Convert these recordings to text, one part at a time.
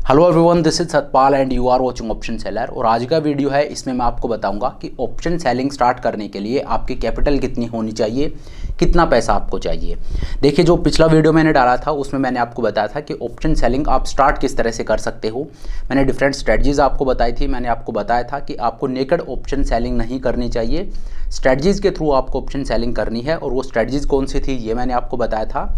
Hello everyone, this is Satpal and you are watching option seller. और आज का video है, इसमें मैं आपको बताऊंगा कि ऑप्शन सेलिंग स्टार्ट करने के लिए आपकी कैपिटल कितनी होनी चाहिए, कितना पैसा आपको चाहिए। देखिए, जो पिछला वीडियो मैंने डाला था उसमें मैंने आपको बताया था कि ऑप्शन सेलिंग आप स्टार्ट किस तरह से कर सकते हो। मैंने डिफरेंट स्ट्रेटजीज आपको बताई थी। मैंने आपको बताया था कि आपको नेकेड ऑप्शन सेलिंग नहीं करनी चाहिए, स्ट्रेटजीज़ के थ्रू आपको ऑप्शन सेलिंग करनी है। और वो स्ट्रेटजीज़ कौन सी थी ये मैंने आपको बताया था।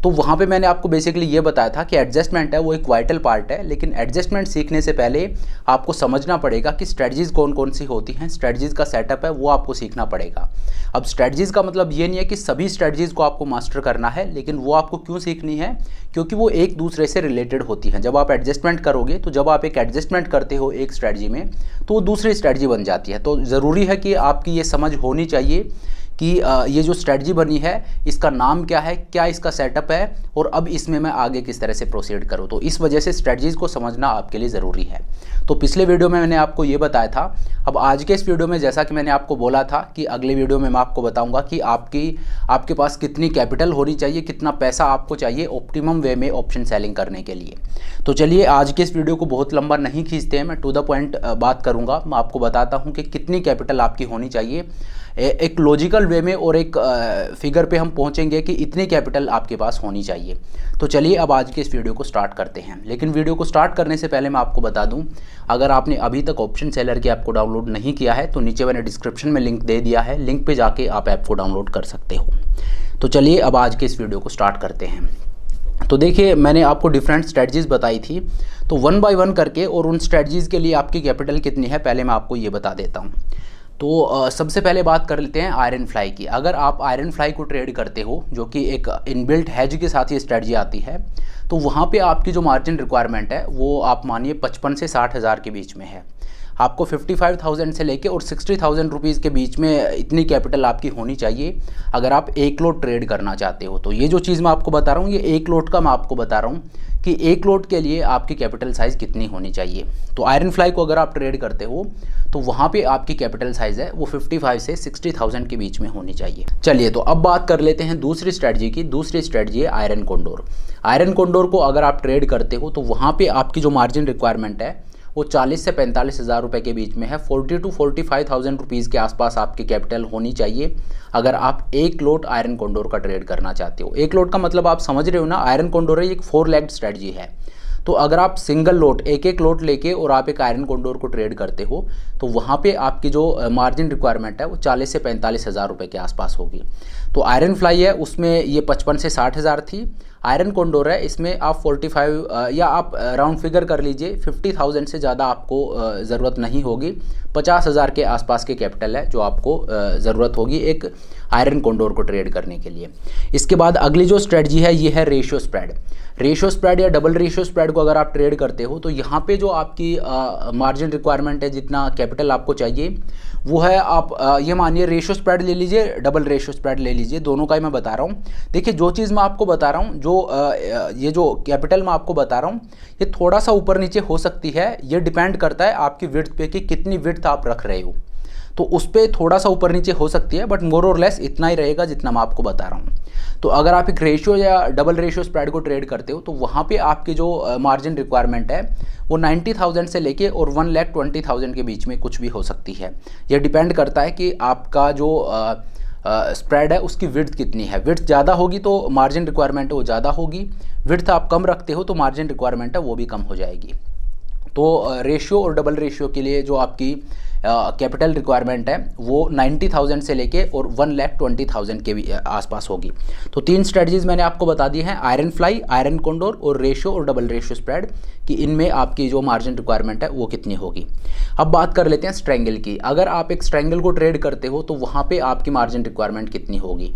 तो वहाँ पे मैंने आपको बेसिकली ये बताया था कि एडजस्टमेंट है वो एक वाइटल पार्ट है, लेकिन एडजस्टमेंट सीखने से पहले आपको समझना पड़ेगा कि स्ट्रेटजीज़ कौन कौन सी होती हैं, स्ट्रेटजीज़ का सेटअप है वो आपको सीखना पड़ेगा। अब स्ट्रेटजीज़ का मतलब ये नहीं है कि सभी स्ट्रेटजीज़ को आपको मास्टर करना है, लेकिन वो आपको क्यों सीखनी है, क्योंकि वो एक दूसरे से रिलेटेड होती हैं। जब आप एडजस्टमेंट करोगे तो जब आप एक एडजस्टमेंट करते हो एक स्ट्रेटजी में तो वो दूसरी स्ट्रेटजी बन जाती है। तो ज़रूरी है कि आपकी ये समझ होनी चाहिए कि ये जो स्ट्रेटजी बनी है इसका नाम क्या है, क्या इसका सेटअप है, और अब इसमें मैं आगे किस तरह से प्रोसीड करूँ। तो इस वजह से स्ट्रेटजीज़ को समझना आपके लिए ज़रूरी है। तो पिछले वीडियो में मैंने आपको ये बताया था। अब आज के इस वीडियो में जैसा कि मैंने आपको बोला था कि अगले वीडियो में मैं आपको बताऊंगा कि आपके पास कितनी कैपिटल होनी चाहिए, कितना पैसा आपको चाहिए ऑप्टिमम वे में ऑप्शन सेलिंग करने के लिए। तो चलिए, आज के इस वीडियो को बहुत लंबा नहीं खींचते हैं, मैं टू द पॉइंट बात करूँगा। मैं आपको बताता हूँ कि कितनी कैपिटल आपकी होनी चाहिए एक लॉजिकल वे में, और एक फिगर पे हम पहुंचेंगे कि इतनी कैपिटल आपके पास होनी चाहिए। तो चलिए अब आज के इस वीडियो को स्टार्ट करते हैं। लेकिन वीडियो को स्टार्ट करने से पहले मैं आपको बता दूं, अगर आपने अभी तक ऑप्शन सेलर की ऐप को डाउनलोड नहीं किया है तो नीचे मैंने डिस्क्रिप्शन में लिंक दे दिया है, लिंक पे जाके आप ऐप को डाउनलोड कर सकते हो। तो चलिए अब आज के इस वीडियो को स्टार्ट करते हैं। तो देखिए, मैंने आपको डिफरेंट स्ट्रेटजीज़ बताई थी, तो वन बाय वन करके और उन स्ट्रेटजीज़ के लिए आपकी कैपिटल कितनी है पहले मैं आपको ये बता देता हूँ। तो सबसे पहले बात कर लेते हैं आयरन फ्लाई की। अगर आप आयरन फ्लाई को ट्रेड करते हो, जो कि एक इनबिल्ट हेज के साथ ये स्ट्रेटजी आती है, तो वहाँ पे आपकी जो मार्जिन रिक्वायरमेंट है वो आप मानिए 55 से 60 हज़ार के बीच में है। आपको 55,000 से लेके और 60,000 रुपीज़ के बीच में इतनी कैपिटल आपकी होनी चाहिए अगर आप एक लोट ट्रेड करना चाहते हो। तो ये जो चीज़ मैं आपको बता रहा हूँ, ये एक लोट का मैं आपको बता रहा हूँ कि एक लोट के लिए आपकी कैपिटल साइज़ कितनी होनी चाहिए। तो आयरन फ्लाई को अगर आप ट्रेड करते हो तो वहाँ पे आपकी कैपिटल साइज़ है वो 55 से 60,000 के बीच में होनी चाहिए। चलिए, तो अब बात कर लेते हैं दूसरी स्ट्रेटजी की। दूसरी स्ट्रेटजी है आयरन कोंडोर। आयरन कोंडोर को अगर आप ट्रेड करते हो तो वहाँ पे आपकी जो मार्जिन रिक्वायरमेंट है वो 40 से 45 हज़ार रुपये के बीच में है। 40 टू 45,000 रुपीज़ के आसपास आपकी कैपिटल होनी चाहिए अगर आप एक लोट आयरन कोंडोर का ट्रेड करना चाहते हो। एक लोट का मतलब आप समझ रहे हो ना, आयरन कोंडोर है एक 4 लेग्ड स्ट्रेटजी है। तो अगर आप सिंगल लोट एक एक लोट लेके और आप एक आयरन कोंडोर को ट्रेड करते हो तो वहाँ पे आपकी जो मार्जिन रिक्वायरमेंट है वो 40 से 45 हज़ार रुपये के आसपास होगी। तो आयरन फ्लाई है उसमें ये 55 से 60 हज़ार थी। आयरन कोंडोर है इसमें आप 45 या आप राउंड फिगर कर लीजिए 50,000 से ज़्यादा आपको ज़रूरत नहीं होगी। 50 हज़ार के आसपास की कैपिटल है जो आपको ज़रूरत होगी एक आयरन कोंडोर को ट्रेड करने के लिए। इसके बाद अगली जो स्ट्रेटजी है ये है रेशियो स्प्रेड। रेशियो स्प्रेड या डबल रेशियो स्प्रेड को अगर आप ट्रेड करते हो तो यहाँ पे जो आपकी मार्जिन रिक्वायरमेंट है, जितना कैपिटल आपको चाहिए वो है, आप ये मानिए रेशियो स्प्रेड ले लीजिए, डबल रेशियो स्प्रेड ले लीजिए, दोनों का ही मैं बता रहा हूँ। देखिए, जो चीज़ मैं आपको बता रहा हूँ, ये जो कैपिटल मैं आपको बता रहा हूँ, ये थोड़ा सा ऊपर नीचे हो सकती है। ये डिपेंड करता है आपकी विड्थ पे कि कितनी विड्थ आप रख रहे हो, तो उस पर थोड़ा सा ऊपर नीचे हो सकती है, बट मोर और लेस इतना ही रहेगा जितना मैं आपको बता रहा हूँ। तो अगर आप एक रेशियो या डबल रेशियो स्प्रेड को ट्रेड करते हो तो वहाँ पे आपकी जो मार्जिन रिक्वायरमेंट है वो 90,000 से लेके और 1,20,000 के बीच में कुछ भी हो सकती है। यह डिपेंड करता है कि आपका जो स्प्रेड है उसकी विड्थ कितनी है। विड्थ ज़्यादा होगी तो मार्जिन रिक्वायरमेंट वो ज़्यादा होगी, विड्थ आप कम रखते हो तो मार्जिन रिक्वायरमेंट है वो भी कम हो जाएगी। तो रेशियो और डबल रेशियो के लिए जो आपकी कैपिटल रिक्वायरमेंट है वो 90,000 से लेके और 1,20,000 के भी आसपास होगी। तो 3 स्ट्रेटजीज़ मैंने आपको बता दी हैं, आयरन फ्लाई, आयरन कोंडोर और रेशियो और डबल रेशियो स्प्रेड, कि इनमें आपकी जो मार्जिन रिक्वायरमेंट है वो कितनी होगी। अब बात कर लेते हैं स्ट्रैंगल की। अगर आप एक स्ट्रैंगल को ट्रेड करते हो तो वहाँ पे आपकी मार्जिन रिक्वायरमेंट कितनी होगी।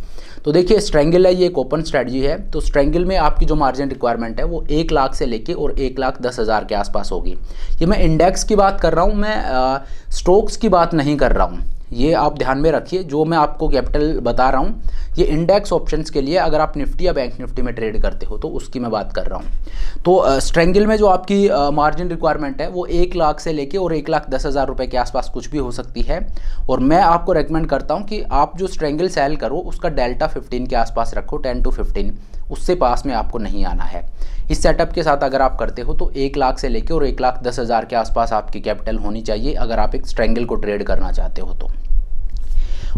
तो देखिए, स्ट्रैंगल है ये एक ओपन स्ट्रेटजी है। तो स्ट्रैंगल में आपकी जो मार्जिन रिक्वायरमेंट है वो 1 लाख से लेके और 1,10,000 के आसपास होगी। ये मैं इंडेक्स की बात कर रहा हूँ, मैं स्टॉक्स की बात नहीं कर रहा हूँ। ये आप ध्यान में रखिए, जो मैं आपको कैपिटल बता रहा हूँ ये इंडेक्स ऑप्शंस के लिए, अगर आप निफ्टी या बैंक निफ्टी में ट्रेड करते हो तो उसकी मैं बात कर रहा हूँ। तो स्ट्रैंगल में जो आपकी मार्जिन रिक्वायरमेंट है वो 1 लाख से लेके और 1,10,000 रुपये के आसपास कुछ भी हो सकती है। और मैं आपको रेकमेंड करता हूँ कि आप जो स्ट्रैंगल सेल करो उसका डेल्टा 15 के आसपास रखो, 10 to 15, उससे पास में आपको नहीं आना है। इस सेटअप के साथ अगर आप करते हो तो 1 लाख से लेके और 1,10,000 के आसपास आपकी कैपिटल होनी चाहिए अगर आप एक स्ट्रैंगल को ट्रेड करना चाहते हो तो।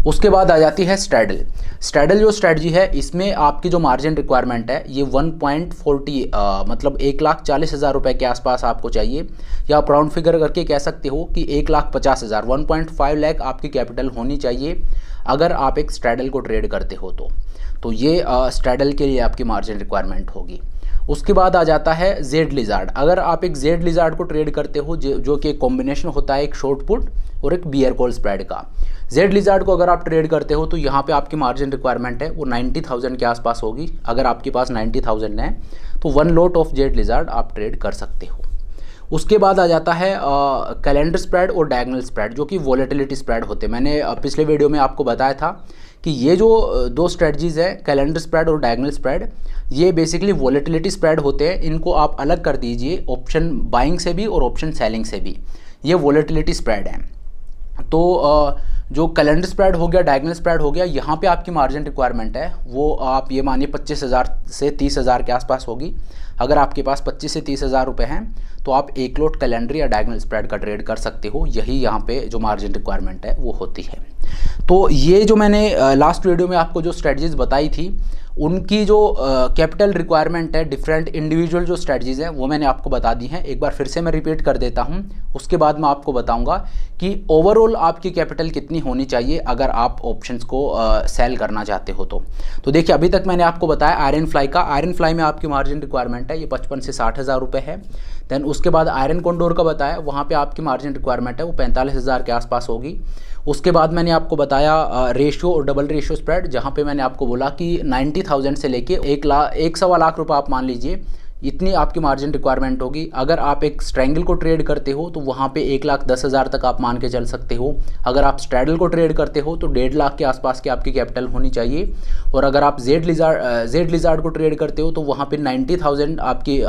उसके बाद आ जाती है स्ट्रैडल। स्ट्रैडल जो स्ट्रैटेजी है इसमें आपकी जो मार्जिन रिक्वायरमेंट है ये 1.40 मतलब 1,40,000 रुपये के आसपास आपको चाहिए, या आप राउंड फिगर करके कह सकते हो कि 1,50,000 1.5 लाख आपकी कैपिटल होनी चाहिए अगर आप एक स्ट्रैडल को ट्रेड करते हो तो ये स्ट्रैडल के लिए आपकी मार्जिन रिक्वायरमेंट होगी। उसके बाद आ जाता है जेड लिजार्ड। अगर आप एक जेड लिजार्ड को ट्रेड करते हो जो कि एक कॉम्बिनेशन होता है एक शॉर्ट पुट और एक बियर कॉल स्प्रेड का, जेड लिजार्ड को अगर आप ट्रेड करते हो तो यहाँ पे आपकी मार्जिन रिक्वायरमेंट है वो 90,000 के आसपास होगी। अगर आपके पास 90,000 है तो 1 लॉट ऑफ जेड लिजार्ड आप ट्रेड कर सकते हो। उसके बाद आ जाता है कैलेंडर स्प्रेड और डायगोनल स्प्रेड जो कि वॉलेटिलिटी स्प्रेड होते हैं। मैंने पिछले वीडियो में आपको बताया था कि ये जो दो स्ट्रेटजीज़ हैं कैलेंडर स्प्रेड और डायगोनल स्प्रेड, ये बेसिकली वॉलेटिलिटी स्प्रेड होते हैं। इनको आप अलग कर दीजिए ऑप्शन बाइंग से भी और ऑप्शन सेलिंग से भी, ये वॉलेटिलिटी स्प्रेड है। तो जो कैलेंडर स्प्रेड हो गया डायगोनल स्प्रेड हो गया, यहाँ पे आपकी मार्जिन रिक्वायरमेंट है वो आप ये मानिए 25,000 से 30,000 के आसपास होगी। अगर आपके पास 25 से 30,000 रुपये हैं तो आप 1 लॉट कैलेंडर या डायगोनल स्प्रेड का ट्रेड कर सकते हो। यही यहाँ पे जो मार्जिन रिक्वायरमेंट है वो होती है। तो ये जो मैंने लास्ट वीडियो में आपको जो स्ट्रेटजीज़ बताई थी उनकी जो कैपिटल रिक्वायरमेंट है डिफरेंट इंडिविजुअल जो स्ट्रेटजीज़ हैं वो मैंने आपको बता दी हैं। एक बार फिर से मैं रिपीट कर देता हूं, उसके बाद मैं आपको बताऊंगा कि ओवरऑल आपकी कैपिटल कितनी होनी चाहिए अगर आप ऑप्शंस को सेल करना चाहते हो तो देखिए अभी तक मैंने आपको बताया आयरन फ्लाई का। आयरन फ्लाई में आपकी मार्जिन रिक्वायरमेंट है ये 55 से 60,000 रुपये है। देन उसके बाद आयरन कॉन्डोर का बताया, वहाँ पर आपकी मार्जिन रिक्वायरमेट है वो 45,000 के आसपास होगी। उसके बाद मैंने आपको बताया रेशियो और डबल रेशियो स्प्रेड, जहाँ पे मैंने आपको बोला कि 90,000 से लेके 1,1,15 लाख रुपये आप मान लीजिए इतनी आपकी मार्जिन रिक्वायरमेंट होगी। अगर आप एक स्ट्रैंगल को ट्रेड करते हो तो वहाँ पे 1,10,000 तक आप मान के चल सकते हो। अगर आप स्ट्रैडल को ट्रेड करते हो तो 1.5 लाख के आसपास की आपकी कैपिटल होनी चाहिए। और अगर आप जेड लिजार्ड को ट्रेड करते हो तो वहाँ पे 90,000 आपकी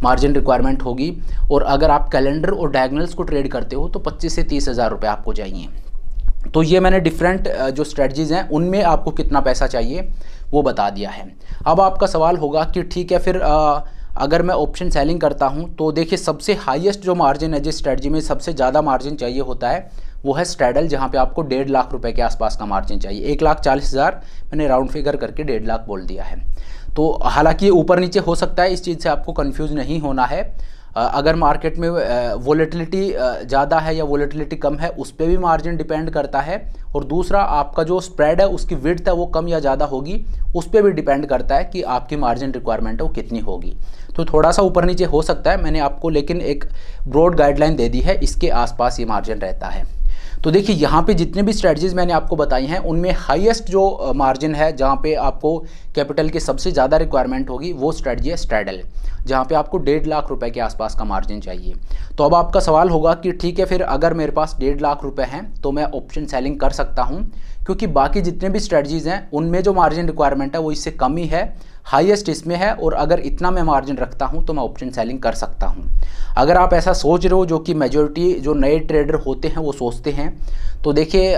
मार्जिन रिक्वायरमेंट होगी। और अगर आप कैलेंडर और डायगोनल्स को ट्रेड करते हो तो 25 से 30,000 रुपये आपको चाहिए। तो ये मैंने डिफरेंट जो स्ट्रेटजीज़ हैं उनमें आपको कितना पैसा चाहिए वो बता दिया है। अब आपका सवाल होगा कि ठीक है फिर अगर मैं ऑप्शन सेलिंग करता हूं तो देखिए सबसे हाईएस्ट जो मार्जिन है जिस स्ट्रेटजी में सबसे ज़्यादा मार्जिन चाहिए होता है वो है स्ट्रैडल, जहां पे आपको 1.5 लाख रुपए के आसपास का मार्जिन चाहिए। 1,40,000 मैंने राउंड फिगर करके 1.5 लाख बोल दिया है। तो हालांकि ये ऊपर नीचे हो सकता है, इस चीज़ से आपको कन्फ्यूज़ नहीं होना है। अगर मार्केट में वोलेटिलिटी ज़्यादा है या वोलेटिलिटी कम है उस पर भी मार्जिन डिपेंड करता है। और दूसरा आपका जो स्प्रेड है उसकी विड्थ है वो कम या ज़्यादा होगी, उस पर भी डिपेंड करता है कि आपकी मार्जिन रिक्वायरमेंट है वो कितनी होगी। तो थोड़ा सा ऊपर नीचे हो सकता है, मैंने आपको लेकिन एक ब्रॉड गाइडलाइन दे दी है, इसके आसपास ये मार्जिन रहता है। तो देखिए यहाँ पे जितने भी स्ट्रेटजीज़ मैंने आपको बताई हैं उनमें हाईएस्ट जो मार्जिन है जहाँ पे आपको कैपिटल की सबसे ज़्यादा रिक्वायरमेंट होगी वो स्ट्रेटजी है स्ट्रैडल, जहाँ पे आपको 1.5 लाख रुपए के आसपास का मार्जिन चाहिए। तो अब आपका सवाल होगा कि ठीक है फिर अगर मेरे पास 1.5 लाख रुपए हैं तो मैं ऑप्शन सेलिंग कर सकता हूँ, क्योंकि बाकी जितने भी स्ट्रेटजीज़ हैं उनमें जो मार्जिन रिक्वायरमेंट है वो इससे कम ही है, हाईएस्ट इसमें है। और अगर इतना मैं मार्जिन रखता हूं तो मैं ऑप्शन सेलिंग कर सकता हूं। अगर आप ऐसा सोच रहे हो, जो कि मेजॉरिटी जो नए ट्रेडर होते हैं वो सोचते हैं, तो देखिए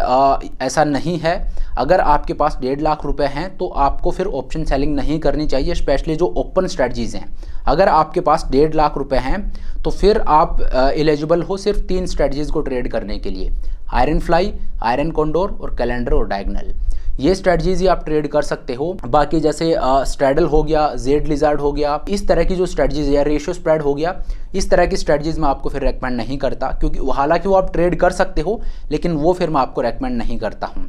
ऐसा नहीं है। अगर आपके पास 1.5 लाख रुपए हैं तो आपको फिर ऑप्शन सेलिंग नहीं करनी चाहिए, स्पेशली जो ओपन स्ट्रेटजीज़ हैं। अगर आपके पास 1.5 लाख रुपए हैं तो फिर आप एलिजिबल हो सिर्फ 3 स्ट्रेटजीज़ को ट्रेड करने के लिए, आयरन फ्लाई, आयरन कॉन्डोर और कैलेंडर और डायगोनल। ये स्ट्रेटजीज ही आप ट्रेड कर सकते हो। बाकी जैसे स्ट्रैडल हो गया, जेड लिजार्ड हो गया, इस तरह की जो स्ट्रेटजीज या रेशियो स्प्रेड हो गया, इस तरह की स्ट्रेटजीज मैं आपको फिर रेकमेंड नहीं करता, क्योंकि हालांकि वो आप ट्रेड कर सकते हो लेकिन वो फिर मैं आपको रेकमेंड नहीं करता हूँ।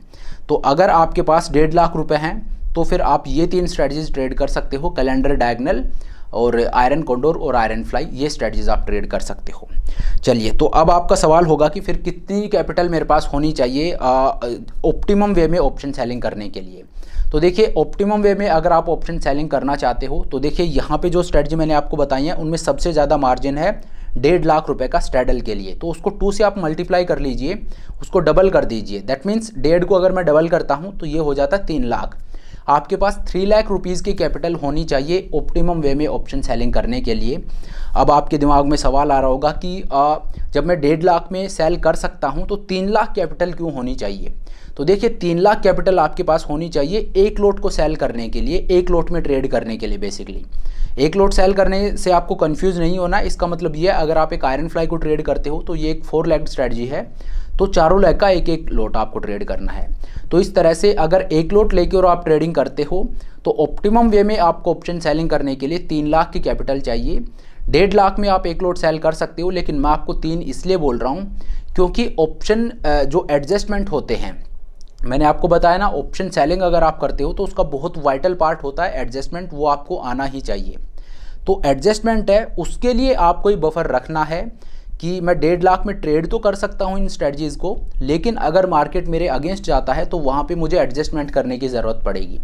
तो अगर आपके पास 1.5 लाख रुपए हैं तो फिर आप ये 3 स्ट्रेटजीज ट्रेड कर सकते हो, कैलेंडर, डायगोनल और आयरन कॉन्डोर और आयरन फ्लाई, ये स्ट्रेटजीज आप ट्रेड कर सकते हो। चलिए, तो अब आपका सवाल होगा कि फिर कितनी कैपिटल मेरे पास होनी चाहिए ऑप्टिमम वे में ऑप्शन सेलिंग करने के लिए। तो देखिए ऑप्टिमम वे में अगर आप ऑप्शन सेलिंग करना चाहते हो तो देखिए यहाँ पे जो स्ट्रेटजी मैंने आपको बताई है उनमें सबसे ज़्यादा मार्जिन है 1.5 लाख रुपए का स्ट्रैडल के लिए। तो उसको 2 से आप मल्टीप्लाई कर लीजिए, उसको डबल कर दीजिए। दैट मीन्स 1.5 को अगर मैं डबल करता हूँ तो ये हो जाता है 3 लाख। आपके पास 3 लाख रुपीज़ की कैपिटल होनी चाहिए ऑप्टिमम वे में ऑप्शन सेलिंग करने के लिए। अब आपके दिमाग में सवाल आ रहा होगा कि जब मैं 1.5 लाख में सेल कर सकता हूं तो 3 लाख कैपिटल क्यों होनी चाहिए। तो देखिए 3 लाख कैपिटल आपके पास होनी चाहिए 1 लॉट को सेल करने के लिए, 1 लॉट में ट्रेड करने के लिए। बेसिकली एक लोट सेल करने से आपको कंफ्यूज नहीं होना। इसका मतलब ये है, अगर आप एक आयरन फ्लाई को ट्रेड करते हो तो ये एक 4 लेग स्ट्रेटजी है, तो चारों लेग का एक एक लोट आपको ट्रेड करना है। तो इस तरह से अगर एक लोट लेके और आप ट्रेडिंग करते हो तो ऑप्टिमम वे में आपको ऑप्शन सेलिंग करने के लिए 3 लाख की कैपिटल चाहिए। 1.5 लाख में आप एक लोट सेल कर सकते हो, लेकिन मैं आपको 3 इसलिए बोल रहा हूँ क्योंकि ऑप्शन जो एडजस्टमेंट होते हैं, मैंने आपको बताया ना, ऑप्शन सेलिंग अगर आप करते हो तो उसका बहुत वाइटल पार्ट होता है एडजस्टमेंट, वो आपको आना ही चाहिए। तो एडजस्टमेंट है, उसके लिए आपको ही बफर रखना है कि मैं 1.5 लाख में ट्रेड तो कर सकता हूँ इन स्ट्रेटजीज़ को, लेकिन अगर मार्केट मेरे अगेंस्ट जाता है तो वहाँ पे मुझे एडजस्टमेंट करने की ज़रूरत पड़ेगी।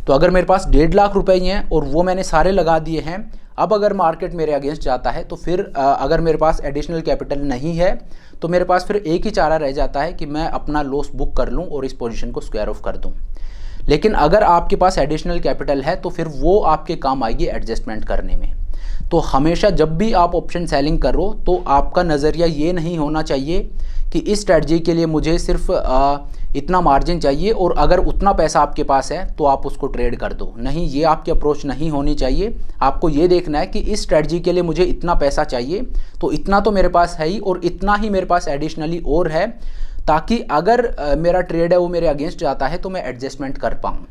तो अगर मेरे पास 1.5 लाख रुपए ही हैं और वो मैंने सारे लगा दिए हैं, अब अगर मार्केट मेरे अगेंस्ट जाता है तो फिर अगर मेरे पास एडिशनल कैपिटल नहीं है तो मेरे पास फिर एक ही चारा रह जाता है कि मैं अपना लॉस बुक कर लूँ और इस पोजीशन को स्क्वायर ऑफ कर दूँ। लेकिन अगर आपके पास एडिशनल कैपिटल है तो फिर वो आपके काम आएगी एडजस्टमेंट करने में। तो हमेशा जब भी आप ऑप्शन सेलिंग करो तो आपका नज़रिया ये नहीं होना चाहिए कि इस स्ट्रेटजी के लिए मुझे सिर्फ इतना मार्जिन चाहिए और अगर उतना पैसा आपके पास है तो आप उसको ट्रेड कर दो। नहीं, ये आपकी अप्रोच नहीं होनी चाहिए। आपको ये देखना है कि इस स्ट्रेटजी के लिए मुझे इतना पैसा चाहिए, तो इतना तो मेरे पास है ही और इतना ही मेरे पास एडिशनली और है, ताकि अगर मेरा ट्रेड है वो मेरे अगेंस्ट जाता है तो मैं एडजस्टमेंट कर पाऊँ।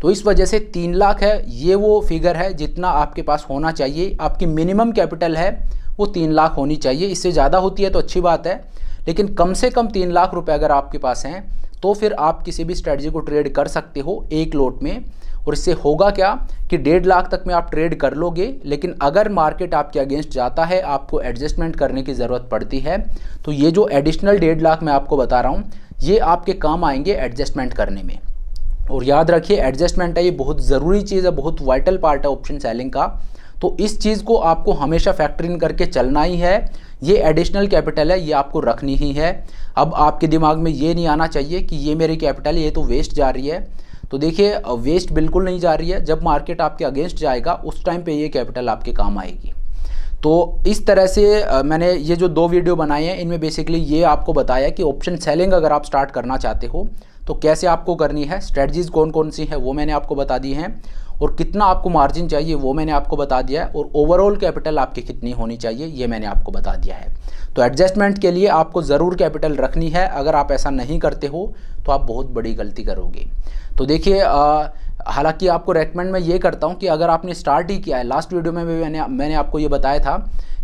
तो इस वजह से 3 लाख है, ये वो फिगर है जितना आपके पास होना चाहिए। आपकी मिनिमम कैपिटल है वो 3 लाख होनी चाहिए। इससे ज़्यादा होती है तो अच्छी बात है, लेकिन कम से कम 3 लाख रुपए अगर आपके पास हैं तो फिर आप किसी भी स्ट्रेटजी को ट्रेड कर सकते हो एक लोट में। और इससे होगा क्या कि 1.5 लाख तक में आप ट्रेड कर लोगे, लेकिन अगर मार्केट आपके अगेंस्ट जाता है, आपको एडजस्टमेंट करने की ज़रूरत पड़ती है, तो ये जो एडिशनल 1.5 लाख मैं आपको बता रहा हूँ ये आपके काम आएंगे एडजस्टमेंट करने में। और याद रखिए, एडजस्टमेंट है ये बहुत ज़रूरी चीज़ है, बहुत वाइटल पार्ट है ऑप्शन सेलिंग का। तो इस चीज़ को आपको हमेशा फैक्टर इन करके चलना ही है। ये एडिशनल कैपिटल है, ये आपको रखनी ही है। अब आपके दिमाग में ये नहीं आना चाहिए कि ये मेरी कैपिटल ये तो वेस्ट जा रही है। तो देखिए, वेस्ट बिल्कुल नहीं जा रही है। जब मार्केट आपके अगेंस्ट जाएगा उस टाइम पे ये कैपिटल आपके काम आएगी। तो इस तरह से मैंने ये जो 2 वीडियो बनाए हैं इनमें बेसिकली ये आपको बताया कि ऑप्शन सेलिंग अगर आप स्टार्ट करना चाहते हो तो कैसे आपको करनी है, स्ट्रेटजीज़ कौन कौन सी हैं वो मैंने आपको बता दी हैं, और कितना आपको मार्जिन चाहिए वो मैंने आपको बता दिया है, और ओवरऑल कैपिटल आपकी कितनी होनी चाहिए ये मैंने आपको बता दिया है। तो एडजस्टमेंट के लिए आपको ज़रूर कैपिटल रखनी है। अगर आप ऐसा नहीं करते हो तो आप बहुत बड़ी गलती करोगे। तो देखिए, हालांकि आपको रेकमेंड मैं ये करता हूँ कि अगर आपने स्टार्ट ही किया है, लास्ट वीडियो में भी मैंने आपको ये बताया था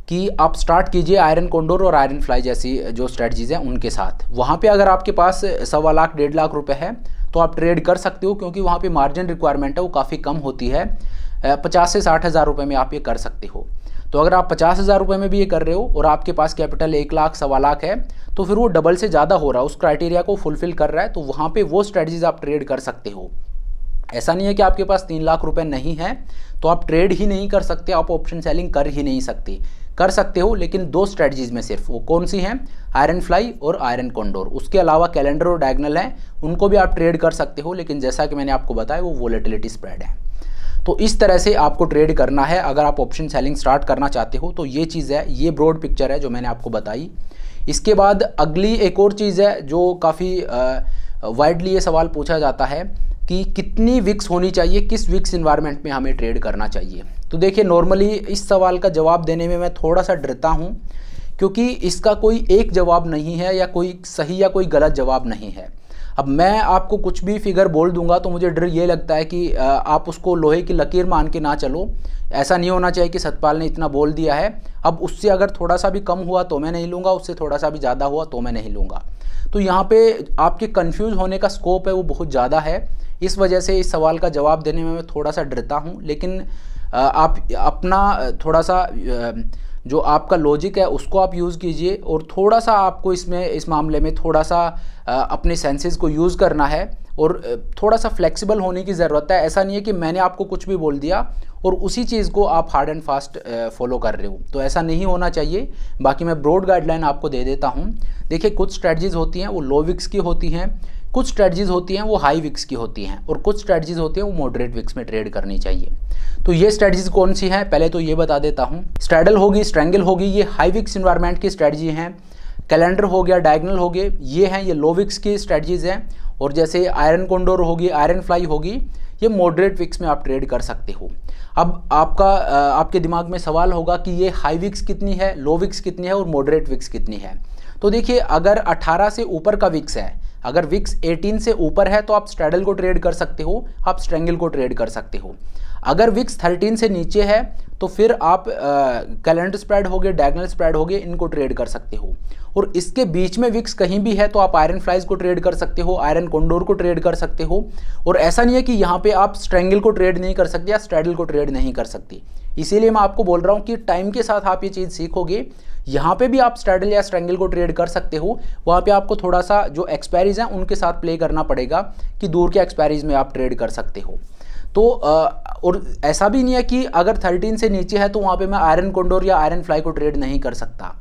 कि आप स्टार्ट कीजिए आयरन कोंडोर और आयरन फ्लाई जैसी जो स्ट्रेटजीज़ हैं उनके साथ। वहाँ पे अगर आपके पास 1.25 लाख 1.5 लाख रुपए है तो आप ट्रेड कर सकते हो, क्योंकि वहाँ पे मार्जिन रिक्वायरमेंट है वो काफ़ी कम होती है। 50 से 60 हज़ार रुपये में आप ये कर सकते हो। तो अगर आप 50 हज़ार रुपये में भी ये कर रहे हो और आपके पास कैपिटल 1 लाख 1.25 लाख है तो फिर वो डबल से ज़्यादा हो रहा है, उस क्राइटेरिया को फुलफिल कर रहा है। तो वहाँ पर वो स्ट्रेटजीज़ आप ट्रेड कर सकते हो। ऐसा नहीं है कि आपके पास 3 लाख रुपए नहीं है तो आप ट्रेड ही नहीं कर सकते, आप ऑप्शन सेलिंग कर ही नहीं सकते। कर सकते हो, लेकिन 2 स्ट्रेटजीज़ में सिर्फ। वो कौन सी हैं? आयरन फ्लाई और आयरन कोंडोर। उसके अलावा कैलेंडर और डायगोनल हैं, उनको भी आप ट्रेड कर सकते हो, लेकिन जैसा कि मैंने आपको बताया वो वोलेटिलिटी स्प्रेड है। तो इस तरह से आपको ट्रेड करना है अगर आप ऑप्शन सेलिंग स्टार्ट करना चाहते हो। तो ये चीज़ है, ये ब्रॉड पिक्चर है जो मैंने आपको बताई। इसके बाद अगली एक और चीज़ है जो काफ़ी वाइडली ये सवाल पूछा जाता है कि कितनी विक्स होनी चाहिए, किस विक्स इन्वायरमेंट में हमें ट्रेड करना चाहिए। तो देखिए, नॉर्मली इस सवाल का जवाब देने में मैं थोड़ा सा डरता हूँ, क्योंकि इसका कोई एक जवाब नहीं है या कोई सही या कोई गलत जवाब नहीं है। अब मैं आपको कुछ भी फिगर बोल दूंगा तो मुझे डर ये लगता है कि आप उसको लोहे की लकीर मान के ना चलो। ऐसा नहीं होना चाहिए कि सतपाल ने इतना बोल दिया है, अब उससे अगर थोड़ा सा भी कम हुआ तो मैं नहीं लूँगा, उससे थोड़ा सा भी ज़्यादा हुआ तो मैं नहीं लूँगा। तो यहाँ पे आपके कंफ्यूज होने का स्कोप है वो बहुत ज़्यादा है। इस वजह से इस सवाल का जवाब देने में मैं थोड़ा सा डरता हूँ। लेकिन आप अपना थोड़ा सा जो आपका लॉजिक है उसको आप यूज़ कीजिए, और थोड़ा सा आपको इस मामले में थोड़ा सा अपने सेंसेस को यूज़ करना है और थोड़ा सा फ्लेक्सिबल होने की ज़रूरत है। ऐसा नहीं है कि मैंने आपको कुछ भी बोल दिया और उसी चीज़ को आप हार्ड एंड फास्ट फॉलो कर रहे हो, तो ऐसा नहीं होना चाहिए। बाकी मैं ब्रॉड गाइडलाइन आपको दे देता हूँ। देखिए, कुछ स्ट्रेटजीज़ होती हैं वो लो विक्स की होती हैं, कुछ स्ट्रेटजीज़ होती हैं वो हाई विक्स की होती हैं, और कुछ स्ट्रेटजीज़ होती हैं वो मॉडरेट विक्स में ट्रेड करनी चाहिए। तो ये स्ट्रेटजीज़ कौन सी हैं पहले तो ये बता देता हूँ। स्ट्रैडल होगी, स्ट्रैंगल होगी, ये हाई विक्स इन्वायरमेंट की स्ट्रेटजी हैं। कैलेंडर हो गया, डायगोनल हो गए, ये हैं, ये लो विक्स की स्ट्रेटजीज़ हैं। और जैसे आयरन कोंडोर होगी, आयरन फ्लाई होगी, ये मॉडरेट विक्स में आप ट्रेड कर सकते हो। अब आपके दिमाग में सवाल होगा कि ये हाई विक्स कितनी है, लो विक्स कितनी है और मॉडरेट विक्स कितनी है। तो देखिए, अगर 18 से ऊपर का विक्स है, अगर विक्स 18 से ऊपर है तो आप स्ट्रैडल को ट्रेड कर सकते हो, आप स्ट्रैंगल को ट्रेड कर सकते हो। अगर विक्स 13 से नीचे है तो फिर आप कैलेंडर स्प्रेड हो गए, डायगोनल स्प्रेड हो गए, इनको ट्रेड कर सकते हो। और इसके बीच में विक्स कहीं भी है तो आप आयरन फ्लाइज को ट्रेड कर सकते हो, आयरन कोंडोर को ट्रेड कर सकते हो। और ऐसा नहीं है कि यहाँ पे आप स्ट्रैंगल को ट्रेड नहीं कर सकते या स्ट्रैडल को ट्रेड नहीं कर सकते। इसीलिए मैं आपको बोल रहा हूँ कि टाइम के साथ आप ये चीज़ सीखोगे। यहाँ पे भी आप स्ट्रैडल या स्ट्रैंगल को ट्रेड कर सकते हो, वहाँ पे आपको थोड़ा सा जो एक्सपायरीज हैं उनके साथ प्ले करना पड़ेगा कि दूर के एक्सपायरीज में आप ट्रेड कर सकते हो। तो और ऐसा भी नहीं है कि अगर 13 से नीचे है तो वहाँ पे मैं आयरन कोंडोर या आयरन फ्लाई को ट्रेड नहीं कर सकता।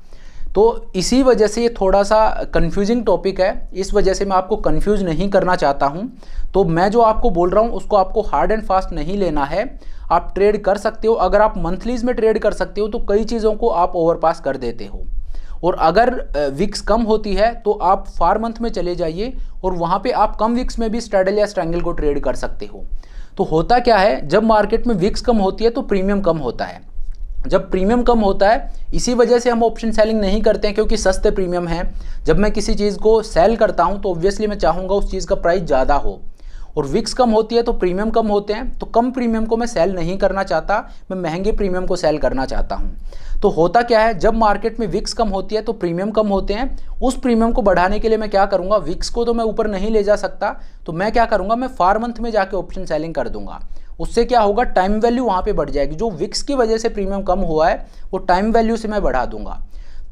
तो इसी वजह से ये थोड़ा सा कंफ्यूजिंग टॉपिक है, इस वजह से मैं आपको कंफ्यूज नहीं करना चाहता हूँ। तो मैं जो आपको बोल रहा हूँ उसको आपको हार्ड एंड फास्ट नहीं लेना है, आप ट्रेड कर सकते हो। अगर आप मंथलीज में ट्रेड कर सकते हो तो कई चीज़ों को आप ओवरपास कर देते हो। और अगर विक्स कम होती है तो आप फार मंथ में चले जाइए और वहाँ पे आप कम विक्स में भी स्ट्रैडल या स्ट्रैंगल को ट्रेड कर सकते हो। तो होता क्या है, जब मार्केट में विक्स कम होती है तो प्रीमियम कम होता है। जब प्रीमियम कम होता है, इसी वजह से हम ऑप्शन सेलिंग नहीं करते हैं, क्योंकि सस्ते प्रीमियम है। जब मैं किसी चीज़ को सेल करता हूं तो ऑब्वियसली मैं चाहूँगा उस चीज़ का प्राइस ज़्यादा हो। और विक्स कम होती है तो प्रीमियम कम होते हैं, तो कम प्रीमियम को मैं सेल नहीं करना चाहता, मैं महंगे प्रीमियम को सेल करना चाहता हूँ। तो होता क्या है, जब मार्केट में विक्स कम होती है तो प्रीमियम कम होते हैं। उस प्रीमियम को बढ़ाने के लिए मैं क्या करूँगा, विक्स को तो मैं ऊपर नहीं ले जा सकता, तो मैं क्या करूँगा, मैं फार मंथ में जाके ऑप्शन सेलिंग कर दूंगा। उससे क्या होगा, टाइम वैल्यू वहाँ पे बढ़ जाएगी। जो विक्स की वजह से प्रीमियम कम हुआ है वो टाइम वैल्यू से मैं बढ़ा दूंगा।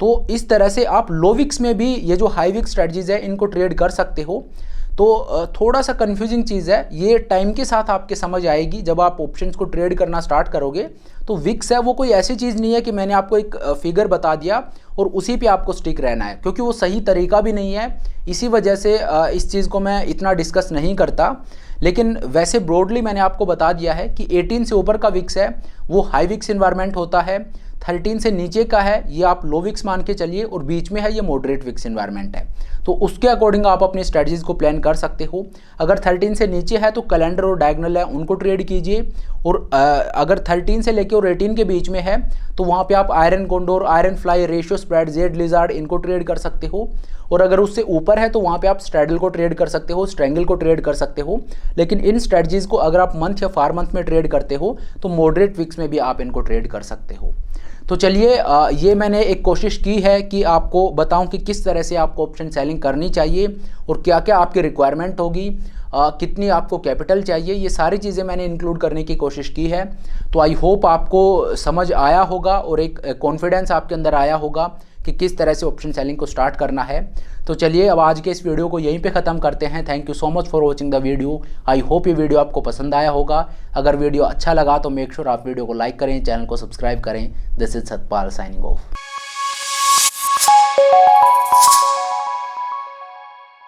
तो इस तरह से आप लो विक्स में भी ये जो हाई विक्स स्ट्रेटजीज है इनको ट्रेड कर सकते हो। तो थोड़ा सा कंफ्यूजिंग चीज़ है, ये टाइम के साथ आपके समझ आएगी। जब आप ऑप्शंस को ट्रेड करना स्टार्ट करोगे तो विक्स है वो कोई ऐसी चीज़ नहीं है कि मैंने आपको एक फिगर बता दिया और उसी पे आपको स्टिक रहना है, क्योंकि वो सही तरीका भी नहीं है। इसी वजह से इस चीज़ को मैं इतना डिस्कस नहीं करता। लेकिन वैसे ब्रॉडली मैंने आपको बता दिया है कि 18 से ऊपर का विक्स है वो हाई विक्स इन्वायरमेंट होता है, 13 से नीचे का है ये आप लो विक्स मान के चलिए, और बीच में है ये मॉडरेट विक्स इन्वायरमेंट है। तो उसके अकॉर्डिंग आप अपनी स्ट्रेटजीज को प्लान कर सकते हो। अगर 13 से नीचे है तो कैलेंडर और डायगोनल है उनको ट्रेड कीजिए, और अगर 13 से लेके और 18 के बीच में है तो वहाँ पे आप iron Condor, iron fly, ratio spread, Z lizard इनको ट्रेड कर सकते हो। और अगर उससे ऊपर है तो वहाँ पे आप स्ट्रैडल को ट्रेड कर सकते हो, स्ट्रैंगल को ट्रेड कर सकते हो। लेकिन इन स्ट्रेटजीज को अगर आप मंथ या फार मंथ में ट्रेड करते हो तो मॉडरेट विक्स में भी आप इनको ट्रेड कर सकते हो। तो चलिए, ये मैंने एक कोशिश की है कि आपको बताऊं कि किस तरह से आपको ऑप्शन सेलिंग करनी चाहिए और क्या क्या आपकी रिक्वायरमेंट होगी, कितनी आपको कैपिटल चाहिए, ये सारी चीज़ें मैंने इंक्लूड करने की कोशिश की है। तो आई होप आपको समझ आया होगा और एक कॉन्फिडेंस आपके अंदर आया होगा कि किस तरह से ऑप्शन सेलिंग को स्टार्ट करना है। तो चलिए, अब आज के इस वीडियो को यहीं पे ख़त्म करते हैं। Thank you so much for watching the video. I hope ये वीडियो आपको पसंद आया होगा। अगर वीडियो अच्छा लगा तो मेक श्योर आप वीडियो को लाइक करें, चैनल को सब्सक्राइब करें। This is Satpal signing off.